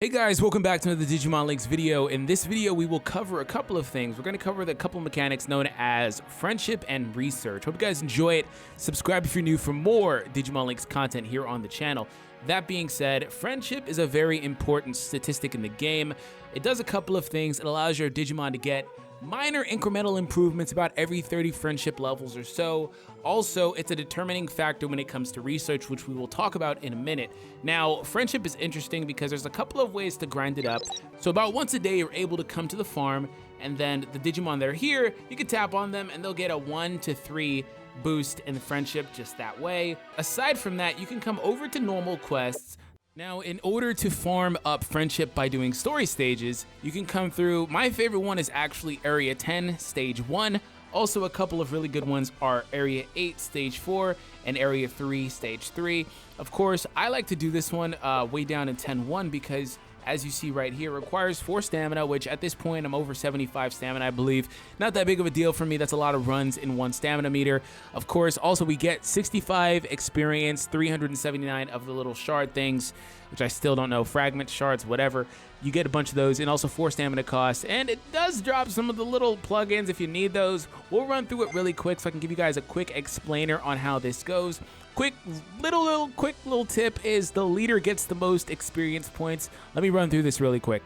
Hey guys, welcome back to another Digimon Links video. In this video, we will cover a couple of things. We're going to cover the couple mechanics known as friendship and research. Hope you guys enjoy it. Subscribe if you're new for more Digimon Links content here on the channel. That being said, friendship is a very important statistic in the game. It does a couple of things. It allows your Digimon to get minor incremental improvements about every 30 friendship levels or so. Also, it's a determining factor when it comes to research, which we will talk about in a minute. Now, friendship is interesting because there's a couple of ways to grind it up. So about once a day, you're able to come to the farm, and then the Digimon that are here, you can tap on them and they'll get a 1 to 3 boost in friendship just that way. Aside from that, you can come over to normal quests. Now, in order to farm up friendship by doing story stages, you can come through. My favorite one is actually Area 10, Stage 1. Also, a couple of really good ones are Area 8, Stage 4, and Area 3, Stage 3. Of course, I like to do this one way down in 10-1 because, as you see right here, requires 4 stamina, which at this point I'm over 75 stamina, I believe. Not that big of a deal for me. That's a lot of runs in 1 stamina meter. Of course, also we get 65 experience, 379 of the little shard things, which I still don't know, fragment shards, whatever. You get a bunch of those, and also 4 stamina costs, and it does drop some of the little plugins if you need those. We'll run through it really quick so I can give you guys a quick explainer on how this goes. Quick little tip is the leader gets the most experience points. Let me run through this really quick.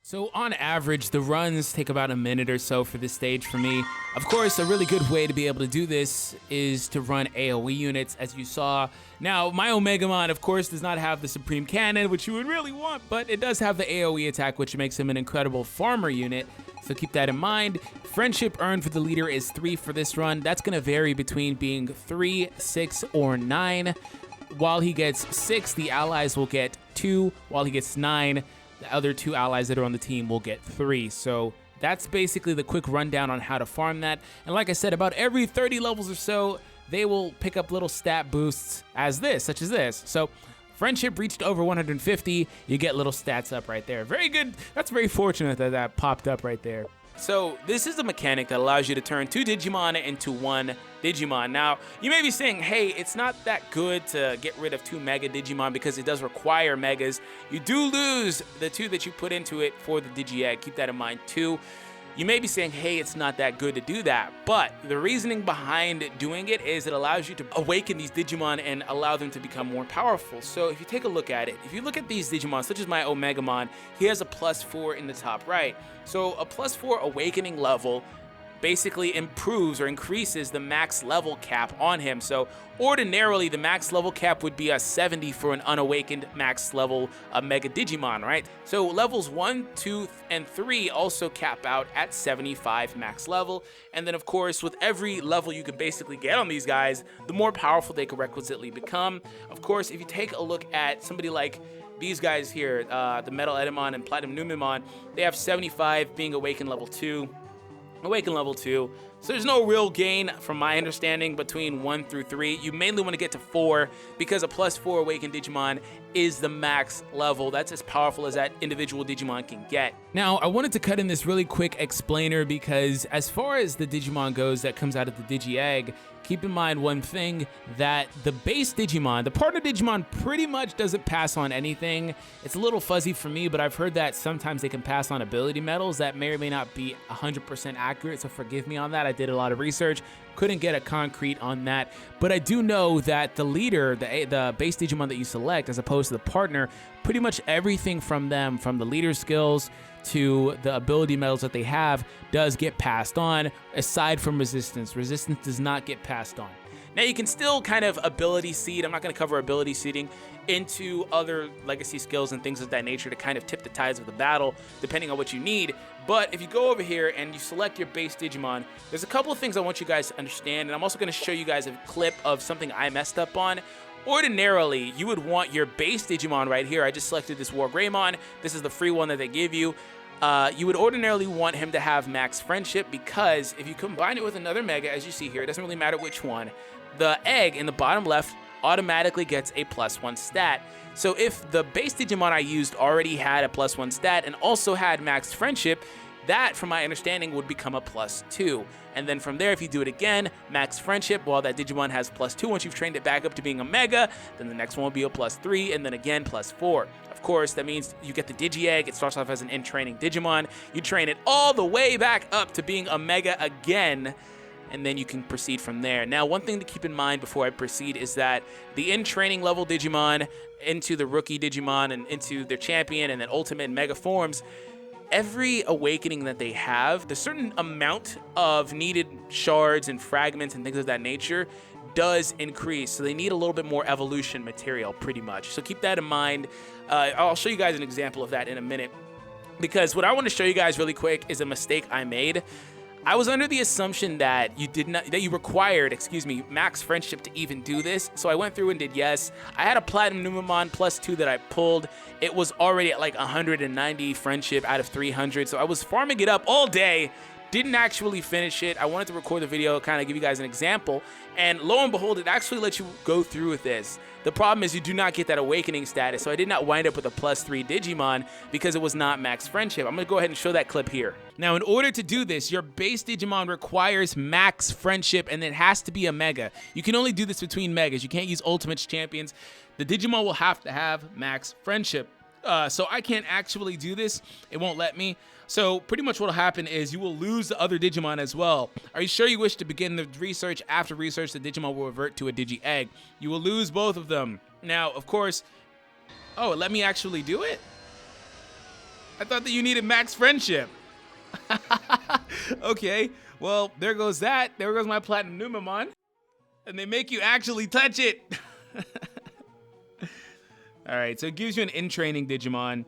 So on average, the runs take about a minute or so for this stage for me. Of course, a really good way to be able to do this is to run AoE units, as you saw. Now, my Omegamon, of course, does not have the Supreme Cannon, which you would really want, but it does have the AoE attack, which makes him an incredible farmer unit. So keep that in mind. Friendship earned for the leader is 3 for this run. That's going to vary between being 3, 6, or 9. While he gets 6, the allies will get 2. While he gets 9, the other 2 allies that are on the team will get 3. So that's basically the quick rundown on how to farm that. And like I said, about every 30 levels or so, they will pick up little stat boosts such as this. So friendship reached over 150, you get little stats up right there. Very good. That's very fortunate that that popped up right there. So this is a mechanic that allows you to turn 2 Digimon into 1 Digimon. Now, you may be saying, hey, it's not that good to get rid of 2 Mega Digimon because it does require Megas. You do lose the 2 that you put into it for the Digi-Egg. Keep that in mind too. You may be saying, hey, it's not that good to do that, but the reasoning behind doing it is it allows you to awaken these Digimon and allow them to become more powerful. So if you take a look at it, if you look at these Digimon, such as my Omegamon, he has a +4 in the top right. So a +4 awakening level basically improves or increases the max level cap on him. So ordinarily, the max level cap would be a 70 for an unawakened max level Mega Digimon, right? So levels 1, 2, and 3 also cap out at 75 max level. And then of course, with every level you can basically get on these guys, the more powerful they could requisitely become. Of course, if you take a look at somebody like these guys here, the Metal Edamon and Platinum Numemon, they have 75 being awakened level 2. Awaken level 2. So there's no real gain from my understanding between 1 through 3. You mainly want to get to 4 because a +4 Awakened Digimon is the max level. That's as powerful as that individual Digimon can get. Now, I wanted to cut in this really quick explainer because as far as the Digimon goes that comes out of the Digi-Egg, keep in mind one thing, that the base Digimon, the partner Digimon, pretty much doesn't pass on anything. It's a little fuzzy for me, but I've heard that sometimes they can pass on ability medals. That may or may not be 100% accurate, so forgive me on that. I did a lot of research, couldn't get a concrete on that, but I do know that the leader, the base Digimon that you select as opposed to the partner, pretty much everything from them, from the leader skills to the ability medals that they have, does get passed on, aside from resistance. Resistance does not get passed on. Now you can still kind of ability seed, I'm not going to cover ability seeding, into other legacy skills and things of that nature to kind of tip the tides of the battle, depending on what you need. But if you go over here and you select your base Digimon, there's a couple of things I want you guys to understand, and I'm also going to show you guys a clip of something I messed up on. Ordinarily, you would want your base Digimon right here. I just selected this War Greymon. This is the free one that they give you. you would ordinarily want him to have max friendship, because if you combine it with another mega, as you see here, it doesn't really matter which one, the egg in the bottom left automatically gets a +1 stat. So if the base Digimon I used already had a +1 stat and also had max friendship, that, from my understanding, would become a +2. And then from there, if you do it again, max friendship, while that Digimon has +2, once you've trained it back up to being a mega, then the next one will be a +3, and then again +4. Of course, that means you get the Digi-Egg. It starts off as an in-training Digimon. You train it all the way back up to being a mega again, and then you can proceed from there. Now, one thing to keep in mind before I proceed is that the in-training level Digimon into the rookie Digimon and into their champion and then ultimate and mega forms, every awakening that they have, the certain amount of needed shards and fragments and things of that nature does increase. So they need a little bit more evolution material, pretty much. So keep that in mind. I'll show you guys an example of that in a minute, because what I want to show you guys really quick is a mistake I made. I was under the assumption that you required, max friendship to even do this. So I went through and did yes. I had a Platinum Numemon +2 that I pulled. It was already at like 190 friendship out of 300. So I was farming it up all day. Didn't actually finish it. I wanted to record the video, kind of give you guys an example. And lo and behold, it actually lets you go through with this. The problem is you do not get that awakening status. So I did not wind up with a +3 Digimon because it was not max friendship. I'm going to go ahead and show that clip here. Now, in order to do this, your base Digimon requires max friendship, and it has to be a mega. You can only do this between megas. You can't use Ultimates champions. The Digimon will have to have max friendship. So I can't actually do this. It won't let me. So pretty much what will happen is you will lose the other Digimon as well. Are you sure you wish to begin the research? After research, the Digimon will revert to a Digi-Egg. You will lose both of them. Now, of course... Oh, let me actually do it? I thought that you needed max friendship. Okay, well, there goes that. There goes my Platinum Numemon. And they make you actually touch it. All right, so it gives you an in-training Digimon.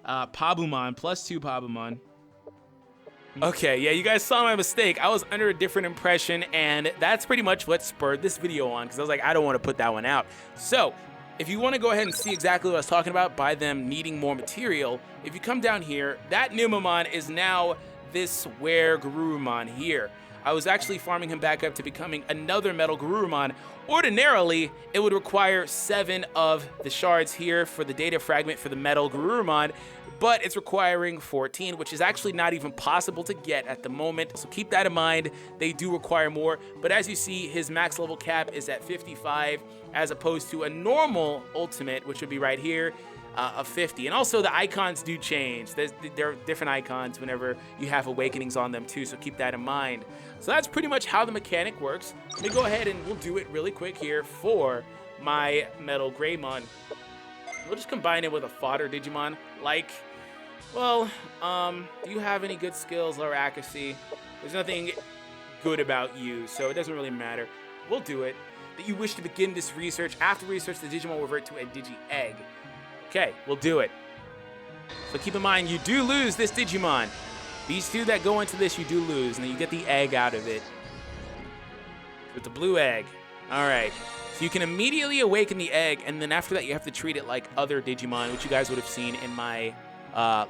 Pabumon, +2 Pabumon. Okay, yeah, you guys saw my mistake. I was under a different impression, and that's pretty much what spurred this video on, because I was like, I don't want to put that one out. So, if you want to go ahead and see exactly what I was talking about by them needing more material, if you come down here, that Numemon is now this Were Garurumon here. I was actually farming him back up to becoming another Metal Garurumon. Ordinarily, it would require 7 of the shards here for the data fragment for the Metal Garurumon, but it's requiring 14, which is actually not even possible to get at the moment. So keep that in mind. They do require more, but as you see, his max level cap is at 55, as opposed to a normal ultimate, which would be right here, of 50. And also the icons do change. There are different icons whenever you have awakenings on them too, so keep that in mind. So that's pretty much how the mechanic works. Let me go ahead and we'll do it really quick here for my Metal Greymon. We'll just combine it with a fodder Digimon. Like, well, do you have any good skills or accuracy? There's nothing good about you, so it doesn't really matter. We'll do it. That you wish to begin this research. After research, the Digimon will revert to a Digi-Egg. Okay, we'll do it. So keep in mind, you do lose this Digimon. These two that go into this, you do lose, and then you get the egg out of it. With the blue egg. All right. So you can immediately awaken the egg, and then after that, you have to treat it like other Digimon, which you guys would have seen in my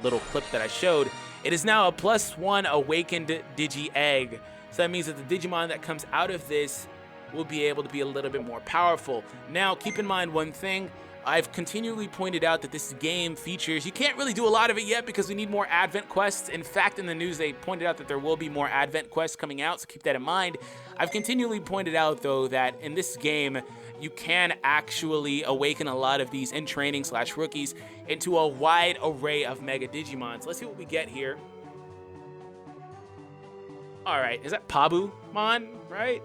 little clip that I showed. It is now a +1 awakened Digi-Egg. So that means that the Digimon that comes out of this will be able to be a little bit more powerful. Now, keep in mind one thing. I've continually pointed out that this game features, you can't really do a lot of it yet because we need more Advent quests. In fact, in the news, they pointed out that there will be more Advent quests coming out, so keep that in mind. I've continually pointed out, though, that in this game, you can actually awaken a lot of these in-training / rookies into a wide array of Mega Digimon. So let's see what we get here. All right, is that Pabumon, right?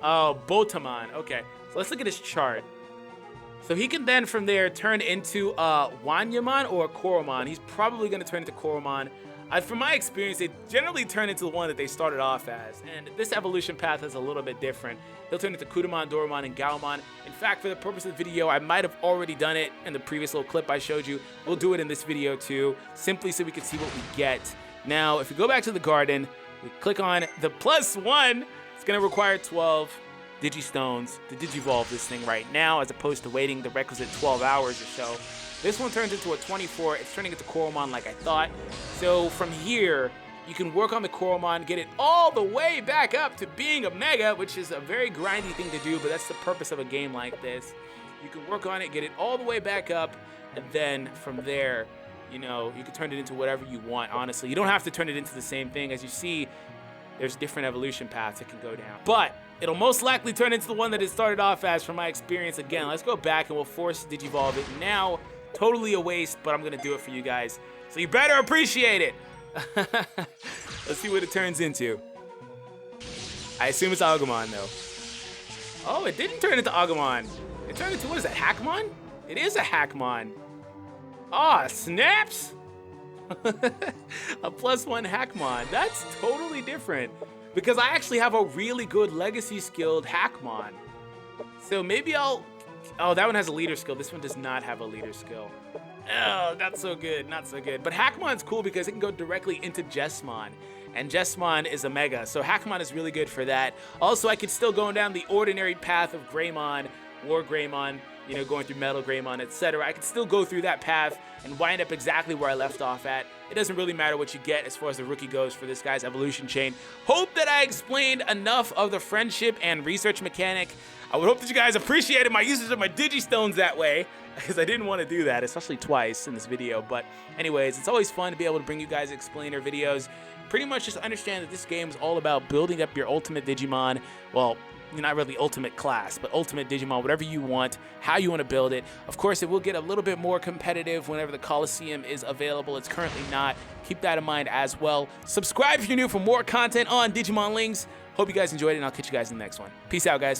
Oh, Botamon, okay. So let's look at his chart. So he can then, from there, turn into Wanyamon or Koromon. He's probably going to turn into Koromon. From my experience, they generally turn into the one that they started off as. And this evolution path is a little bit different. He'll turn into Kudamon, Doromon, and Gaomon. In fact, for the purpose of the video, I might have already done it in the previous little clip I showed you. We'll do it in this video too, simply so we can see what we get. Now, if we go back to the garden, we click on the +1. It's going to require 12 Digistones to Digivolve this thing right now, as opposed to waiting the requisite 12 hours or so. This one turns into a 24. It's turning into Coromon like I thought. So from here, you can work on the Coromon, get it all the way back up to being a Mega, which is a very grindy thing to do, but that's the purpose of a game like this. You can work on it, get it all the way back up, and then from there, you know, you can turn it into whatever you want, honestly. You don't have to turn it into the same thing. As you see, there's different evolution paths that can go down. But it'll most likely turn into the one that it started off as from my experience. Again, let's go back and we'll force Digivolve it. Now, totally a waste, but I'm gonna do it for you guys. So you better appreciate it. Let's see what it turns into. I assume it's Agumon though. Oh, it didn't turn into Agumon. It turned into, what is that, Hackmon? It is a Hackmon. Ah, snaps! A +1 Hackmon. That's totally different because I actually have a really good legacy skilled Hackmon. So maybe I'll, oh, that one has a leader skill. This one does not have a leader skill. Oh, not so good, not so good. But Hackmon's cool because it can go directly into Jessamon, and Jessamon is a Mega, so Hackmon is really good for that. Also, I could still go down the ordinary path of Greymon, War Greymon, you know, going through Metal Greymon, etc. I could still go through that path and wind up exactly where I left off at. It doesn't really matter what you get as far as the rookie goes for this guy's evolution chain. Hope that I explained enough of the friendship and research mechanic. I would hope that you guys appreciated my usage of my Digistones that way, because I didn't want to do that, especially twice in this video. But anyways, it's always fun to be able to bring you guys explainer videos. Pretty much just understand that this game is all about building up your ultimate Digimon. Well, not really ultimate class, but ultimate Digimon, whatever you want, how you want to build it. Of course, it will get a little bit more competitive whenever the Coliseum is available. It's currently not. Keep that in mind as well. Subscribe if you're new for more content on Digimon Links. Hope you guys enjoyed it, and I'll catch you guys in the next one. Peace out, guys.